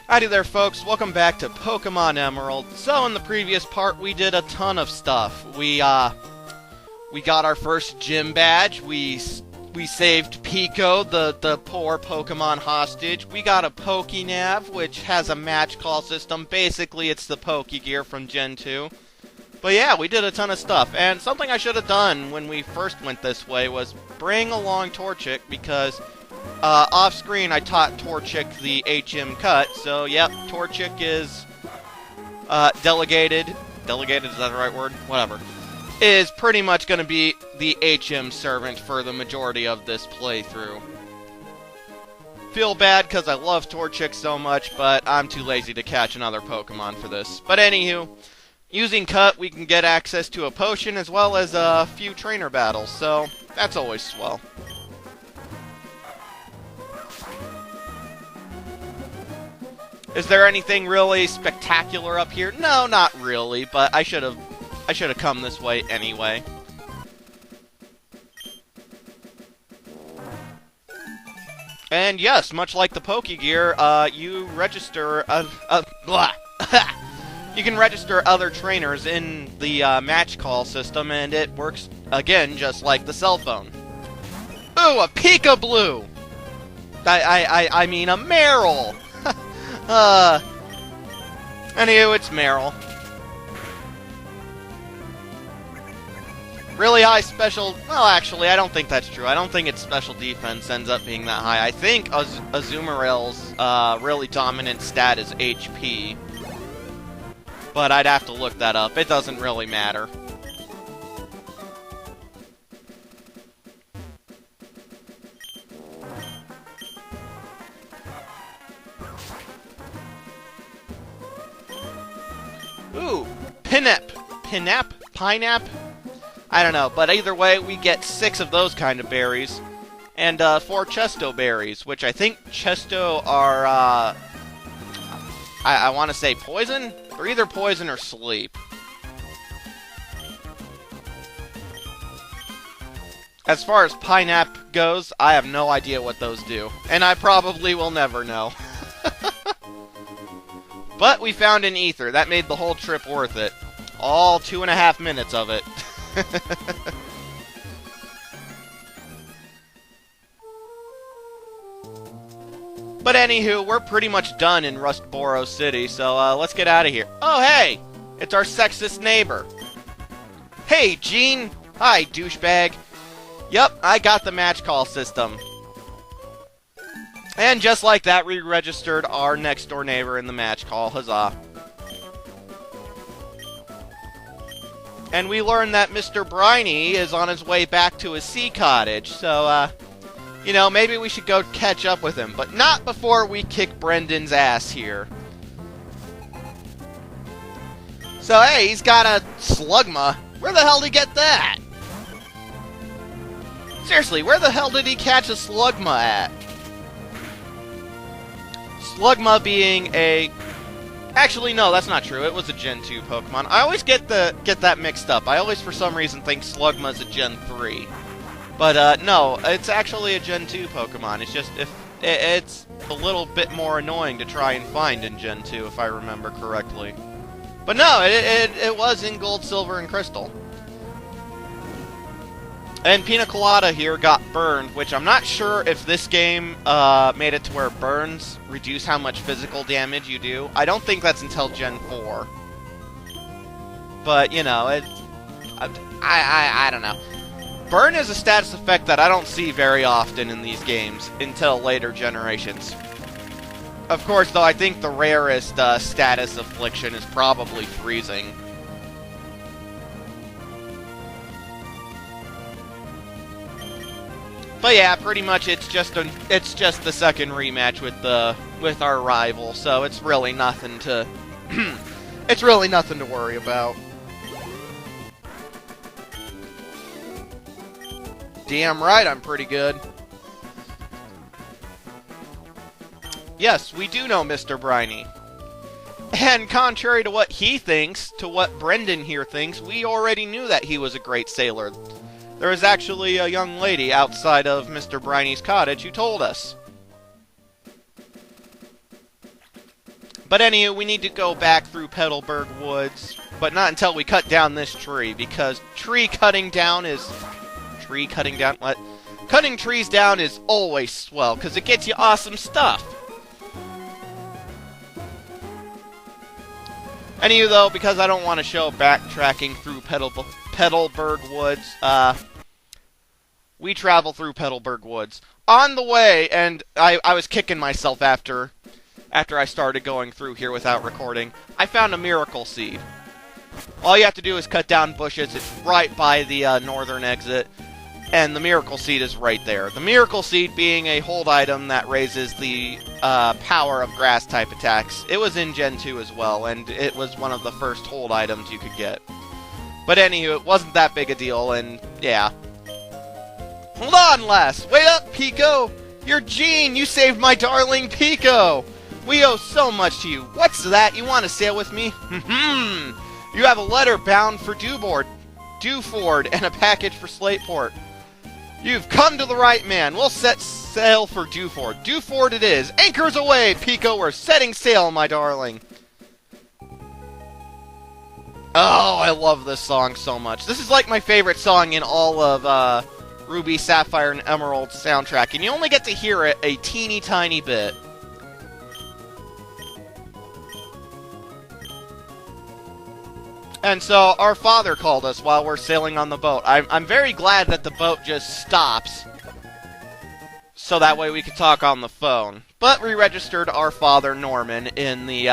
Howdy there, folks. Welcome back to Pokemon Emerald. So, in the previous part, we did a ton of stuff. We got our first gym badge. We saved Pico, the poor Pokemon hostage. We got a Pokénav, which has a match call system. Basically, it's the Pokégear from Gen 2. But yeah, we did a ton of stuff. And something I should have done when we first went this way was bring along Torchic, because off-screen, I taught Torchic the HM cut, so yep, Torchic is delegated. Delegated, is that the right word? Whatever. Is pretty much going to be the HM servant for the majority of this playthrough. Feel bad because I love Torchic so much, but I'm too lazy to catch another Pokemon for this. But anywho, using cut, we can get access to a potion as well as a few trainer battles, so that's always swell. Is there anything really spectacular up here? No, not really, but I should have come this way anyway. And yes, much like the Pokégear, you register you can register other trainers in the match call system, and it works again just like the cell phone. Ooh, a Pika-Blue! I mean a Meryl! Anywho, it's Meryl. Really high special... Well, actually, I don't think that's true. I don't think its special defense ends up being that high. I think Azumarill's really dominant stat is HP. But I'd have to look that up. It doesn't really matter. Ooh, Pinap? I don't know, but either way, we get 6 of those kind of berries, and 4 Chesto berries, which I think Chesto are, I want to say poison? They're either poison or sleep. As far as Pinap goes, I have no idea what those do, and I probably will never know. But we found an ether. That made the whole trip worth it. All 2.5 minutes of it. But anywho, we're pretty much done in Rustboro City, so let's get out of here. Oh, hey! It's our sexist neighbor. Hey, Gene! Hi, douchebag. Yep, I got the match call system. And just like that, we registered our next-door neighbor in the match call. Huzzah. And we learned that Mr. Briny is on his way back to his sea cottage. So, you know, maybe we should go catch up with him. But not before we kick Brendan's ass here. So, hey, he's got a Slugma. Where the hell did he get that? Seriously, where the hell did he catch a Slugma at? Slugma being a... Actually, no, that's not true. It was a Gen 2 Pokemon. I always get that mixed up. I always, for some reason, think Slugma's a Gen 3. But, no, it's actually a Gen 2 Pokemon. It's just, it's a little bit more annoying to try and find in Gen 2, if I remember correctly. But no, it was in Gold, Silver, and Crystal. And Pina Colada here got burned, which I'm not sure if this game made it to where burns reduce how much physical damage you do. I don't think that's until Gen 4. But, you know, I don't know. Burn is a status effect that I don't see very often in these games until later generations. Of course, though, I think the rarest status affliction is probably freezing. But yeah, pretty much it's just the second rematch with our rival, so it's really nothing to it's really nothing to worry about. Damn right, I'm pretty good. Yes, we do know Mr. Briny. And contrary to what he thinks, to what Brendan here thinks, we already knew that he was a great sailor. There was actually a young lady outside of Mr. Briny's cottage who told us. But anyway, we need to go back through Petalburg Woods, but not until we cut down this tree, because tree cutting down is... Tree cutting down? What? Cutting trees down is always swell, because it gets you awesome stuff. Anyway, though, because I don't want to show backtracking through Petalburg Woods, we travel through Petalburg Woods. On the way, and I was kicking myself after I started going through here without recording, I found a miracle seed. All you have to do is cut down bushes. It's right by the northern exit, and the miracle seed is right there. The miracle seed being a hold item that raises the power of grass-type attacks. It was in Gen 2 as well, and it was one of the first hold items you could get. But anywho, it wasn't that big a deal, and yeah. Hold on, lass! Wait up, Pico! You're Jean! You saved my darling Pico! We owe so much to you. What's that? You want to sail with me? You have a letter bound for Dewford, and a package for Slateport. You've come to the right man. We'll set sail for Dewford. Dewford it is. Anchors away, Pico. We're setting sail, my darling. Oh, I love this song so much. This is like my favorite song in all of Ruby, Sapphire, and Emerald soundtrack, and you only get to hear it a teeny tiny bit. And so, our father called us while we're sailing on the boat. I'm very glad that the boat just stops, so that way we could talk on the phone. But we registered our father, Norman, in the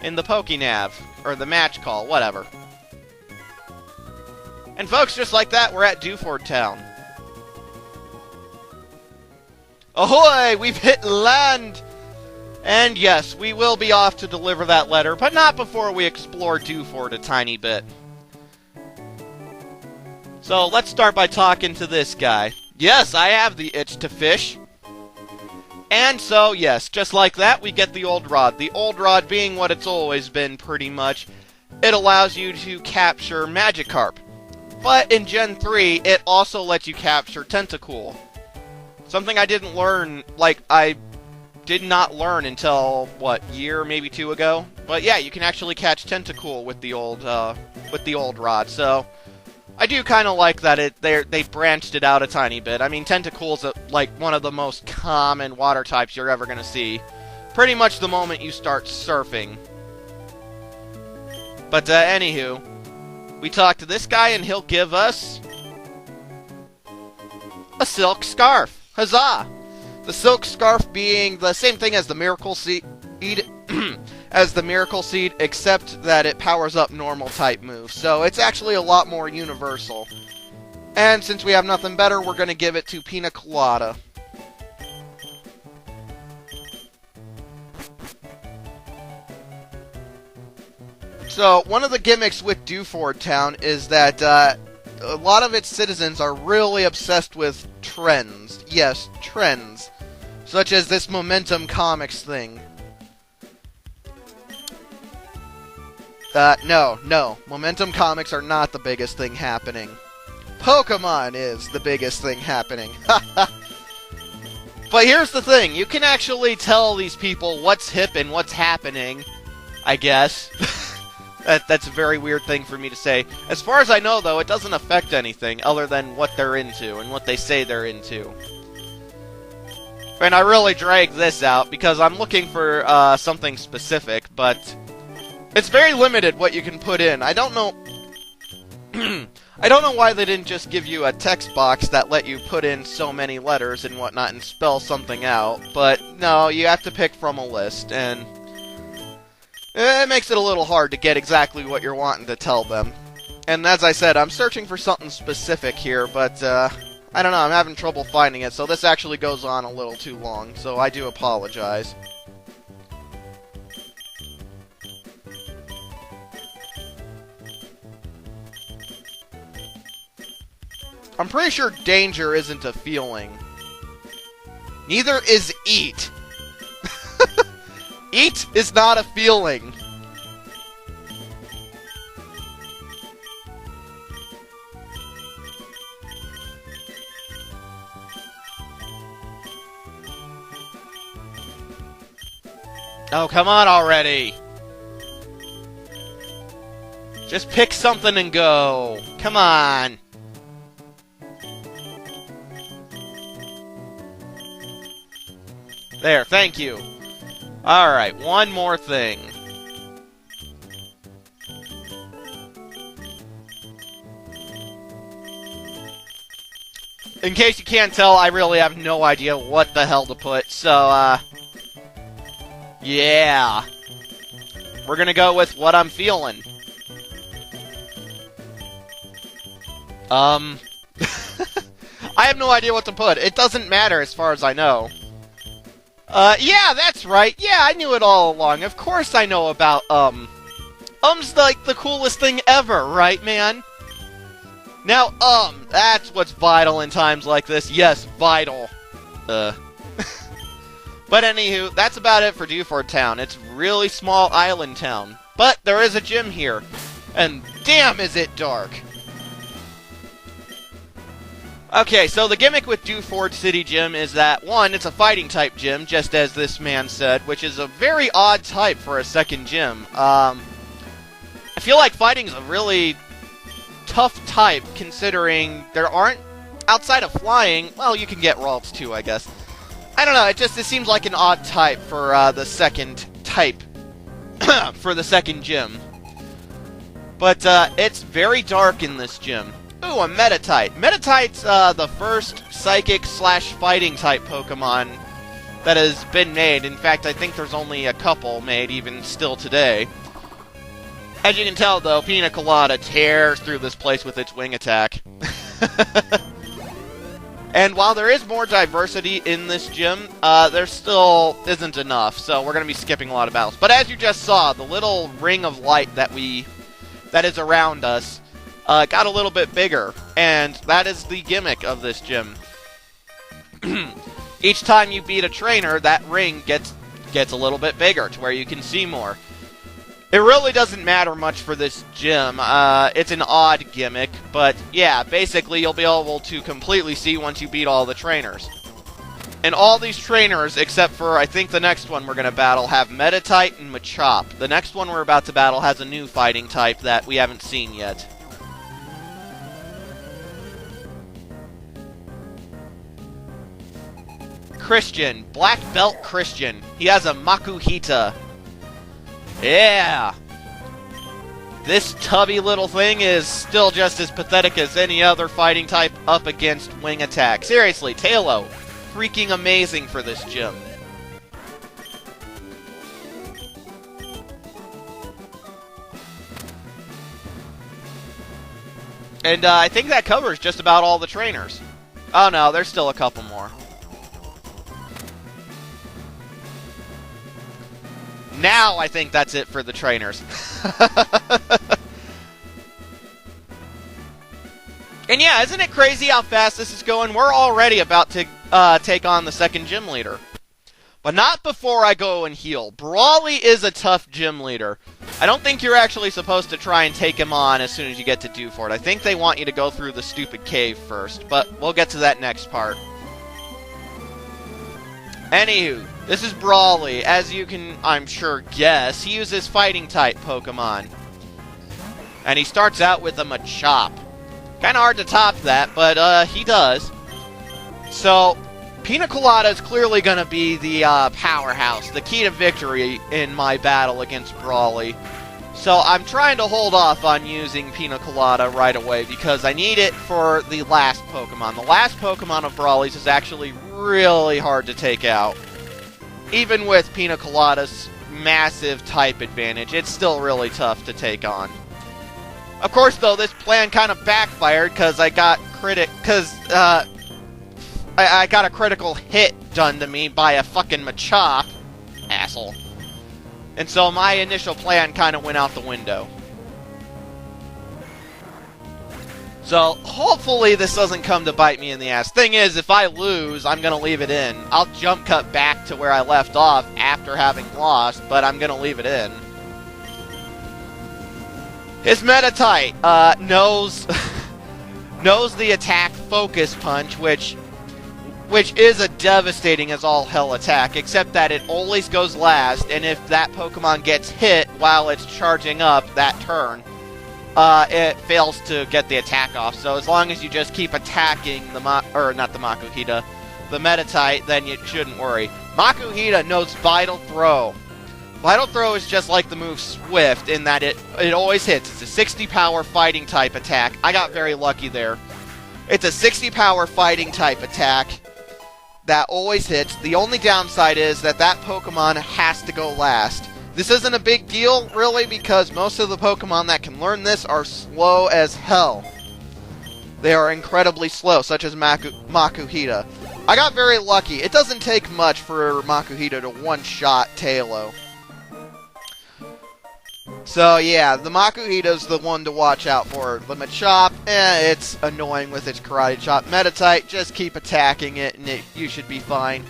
PokeNav, or the match call, whatever. And folks, just like that, we're at Dewford Town. Ahoy! We've hit land! And yes, we will be off to deliver that letter, but not before we explore Dewford a tiny bit. So, let's start by talking to this guy. Yes, I have the itch to fish. And so, yes, just like that, we get the old rod. The old rod being what it's always been, pretty much. It allows you to capture Magikarp. But in Gen 3, it also lets you capture Tentacool. Something I didn't learn, I did not learn until, year, maybe 2 ago? But yeah, you can actually catch Tentacool with the old rod, so I do kind of like that they branched it out a tiny bit. I mean, Tentacool's one of the most common water types you're ever going to see. Pretty much the moment you start surfing. But anywho, we talk to this guy and he'll give us a silk scarf. Huzzah! The silk scarf being the same thing as the miracle seed, except that it powers up normal type moves. So it's actually a lot more universal. And since we have nothing better, we're going to give it to Pina Colada. So, one of the gimmicks with Dewford Town is that a lot of its citizens are really obsessed with trends. Yes, trends. Such as this Momentum Comics thing. No. Momentum Comics are not the biggest thing happening. Pokemon is the biggest thing happening. But here's the thing. You can actually tell these people what's hip and what's happening, I guess. That's a very weird thing for me to say. As far as I know, though, it doesn't affect anything other than what they're into and what they say they're into. And I really dragged this out because I'm looking for something specific, but it's very limited what you can put in. I don't know... I don't know why they didn't just give you a text box that let you put in so many letters and whatnot and spell something out, but no, you have to pick from a list, and it makes it a little hard to get exactly what you're wanting to tell them. And as I said, I'm searching for something specific here, but I don't know, I'm having trouble finding it, so this actually goes on a little too long, so I do apologize. I'm pretty sure danger isn't a feeling. Neither is eat. Eat is not a feeling. Oh, come on already! Just pick something and go. Come on. There, thank you. Alright, one more thing. In case you can't tell, I really have no idea what the hell to put, so, yeah. We're gonna go with what I'm feeling. I have no idea what to put. It doesn't matter as far as I know. Yeah, that's right. Yeah, I knew it all along. Of course I know about, Um's like the coolest thing ever, right, man? Now, that's what's vital in times like this. Yes, vital. But anywho, that's about it for Dewford Town. It's a really small island town. But there is a gym here. And damn is it dark. Okay, so the gimmick with Dewford City Gym is that, one, it's a fighting type gym, just as this man said, which is a very odd type for a second gym. I feel like fighting's a really tough type, considering there aren't, outside of flying, well, you can get rolls too, I guess. I don't know, it seems like an odd type for the second type, for the second gym. But it's very dark in this gym. Ooh, a Metatite. Metatite's the first psychic/fighting type Pokemon that has been made. In fact, I think there's only a couple made even still today. As you can tell, though, Pina Colada tears through this place with its wing attack. And while there is more diversity in this gym, there still isn't enough, so we're going to be skipping a lot of battles. But as you just saw, the little ring of light that is around us got a little bit bigger, and that is the gimmick of this gym. Each time you beat a trainer, that ring gets a little bit bigger to where you can see more. It really doesn't matter much for this gym. It's an odd gimmick, but yeah, basically you'll be able to completely see once you beat all the trainers. And all these trainers, except for I think the next one we're going to battle, have Metatite and Machop. The next one we're about to battle has a new fighting type that we haven't seen yet. Christian. Black Belt Christian. He has a Makuhita. Yeah! This tubby little thing is still just as pathetic as any other fighting type up against wing attack. Seriously, Tailo. Freaking amazing for this gym. And I think that covers just about all the trainers. Oh no, there's still a couple more. Now I think that's it for the trainers. And yeah, isn't it crazy how fast this is going? We're already about to take on the second gym leader. But not before I go and heal. Brawly is a tough gym leader. I don't think you're actually supposed to try and take him on as soon as you get to Dewford. I think they want you to go through the stupid cave first, but we'll get to that next part. Anywho, this is Brawly. As you can, I'm sure, guess, he uses fighting type Pokemon. And he starts out with a Machop. Kinda hard to top that, but he does. So, Pina Colada is clearly gonna be the powerhouse, the key to victory in my battle against Brawly. So I'm trying to hold off on using Pina Colada right away because I need it for the last Pokemon. The last Pokemon of Brawly's is actually really hard to take out. Even with Pina Colada's massive type advantage, it's still really tough to take on. Of course, though, this plan kind of backfired because I got I got a critical hit done to me by a fucking Machop. Asshole. And so my initial plan kind of went out the window. So, hopefully this doesn't come to bite me in the ass. Thing is, if I lose, I'm going to leave it in. I'll jump cut back to where I left off after having lost, but I'm going to leave it in. His Metatite knows the attack Focus Punch, which which is a devastating as all hell attack, except that it always goes last, and if that Pokemon gets hit while it's charging up that turn, it fails to get the attack off. So as long as you just keep attacking the the Meditite, then you shouldn't worry. Makuhita knows Vital Throw. Vital Throw is just like the move Swift in that it always hits. It's a 60 power fighting type attack. I got very lucky there. It's a 60 power fighting type attack that always hits. The only downside is that Pokemon has to go last. This isn't a big deal, really, because most of the Pokemon that can learn this are slow as hell. They are incredibly slow, such as Makuhita. I got very lucky. It doesn't take much for Makuhita to one-shot Tailo. So yeah, the Makuhita's the one to watch out for. The Machop, it's annoying with its Karate Chop. Meditite, just keep attacking it and you should be fine.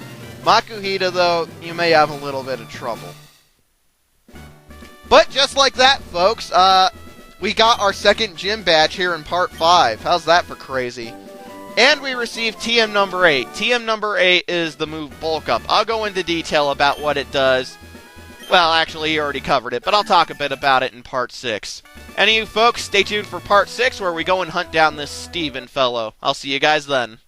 Makuhita, though, you may have a little bit of trouble. But just like that, folks, we got our second gym badge here in Part 5. How's that for crazy? And we received TM number 8. TM number 8 is the move Bulk Up. I'll go into detail about what it does. Well, actually, you already covered it, but I'll talk a bit about it in Part 6. And you folks, stay tuned for Part 6, where we go and hunt down this Steven fellow. I'll see you guys then.